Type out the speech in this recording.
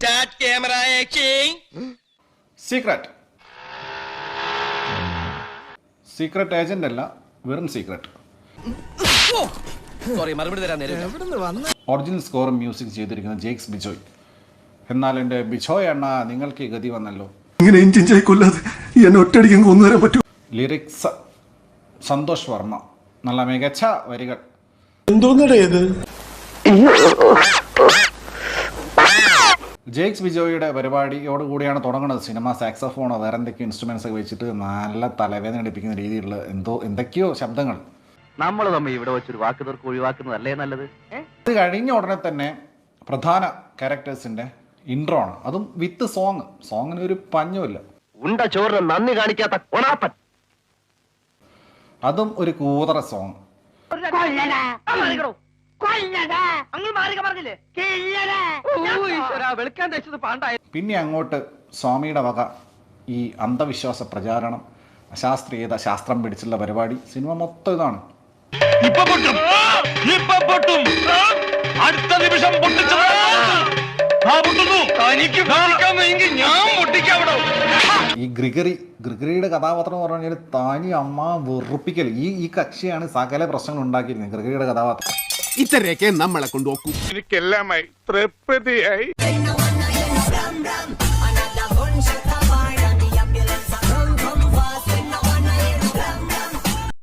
Start camera action. Secret agent അല്ല, വെറും secret. Sorry, മറുപടി തരാൻ നേരം. ഒറിജിനൽ സ്കോറും മ്യൂസിക് ചെയ്തിരിക്കുന്നത് ജേക്സ് ബിജോയ്. എന്നാൽ എൻ്റെ ബിജോയ് അണ്ണ നിങ്ങൾക്ക് ഈ ഗതി വന്നല്ലോ. ഇങ്ങനെ ഇഞ്ചിഞ്ചായി കൊല്ലാതെ എന്നെ ഒറ്റയടിക്ക് കൊന്നുതരാൻ പറ്റൂ. ലിറിക്സ് സന്തോഷ് വർമ്മ, നല്ല മികച്ച വരികൾ. എന്തോന്നടേത് ജേക്സ് ബിജോയുടെ പരിപാടിയോട് കൂടിയാണ് തുടങ്ങുന്നത്. സിനിമ, സാക്സോഫോണോ വേറെ എന്തൊക്കെയോ ഇൻസ്ട്രുമെന്റ്സ് ഒക്കെ വെച്ചിട്ട് നല്ല തലവേദന എടുപ്പിക്കുന്ന രീതിയിലുള്ള എന്തൊക്കെയോ ശബ്ദങ്ങൾ. നമ്മൾ തമ്മിൽ ഇവിടെ വെച്ചൊരു വാക്ക് തീർക്ക് ഒഴിവാക്കുന്നതല്ലേ നല്ലത്. ഇത് കഴിഞ്ഞ ഉടനെ തന്നെ പ്രധാന ക്യാരക്ടേഴ്സിന്റെ ഇൻട്രോ ആണ്, അതും വിത്ത് സോങ്ങിന് ഒരു പഞ്ഞുമില്ല. ഉണ്ട ചോറിന് നന്ദി കാണിക്കാത്ത കൊണാപ്പൻ, അതും ഒരു കൂതറ സോങ്. പിന്നെ അങ്ങോട്ട് സ്വാമിയുടെ വക ഈ അന്ധവിശ്വാസ പ്രചാരണം, അശാസ്ത്രീയത, ശാസ്ത്രം പിടിച്ചുള്ള പരിപാടി. സിനിമ മൊത്തം ഇതാണ്. ഈ ഗ്രിഗറിയുടെ കഥാപാത്രം എന്ന് പറഞ്ഞു കഴിഞ്ഞാൽ താനി അമ്മ വെറുപ്പിക്കൽ. ഈ കക്ഷിയാണ് സകല പ്രശ്നങ്ങൾ ഉണ്ടാക്കിയിരുന്നത്. ഗ്രിഗറിയുടെ കഥാപാത്രം ഇത്രയൊക്കെ നമ്മളെ കൊണ്ടുപോക്കൂ. എനിക്കെല്ലാമായി തൃപ്തിയായി.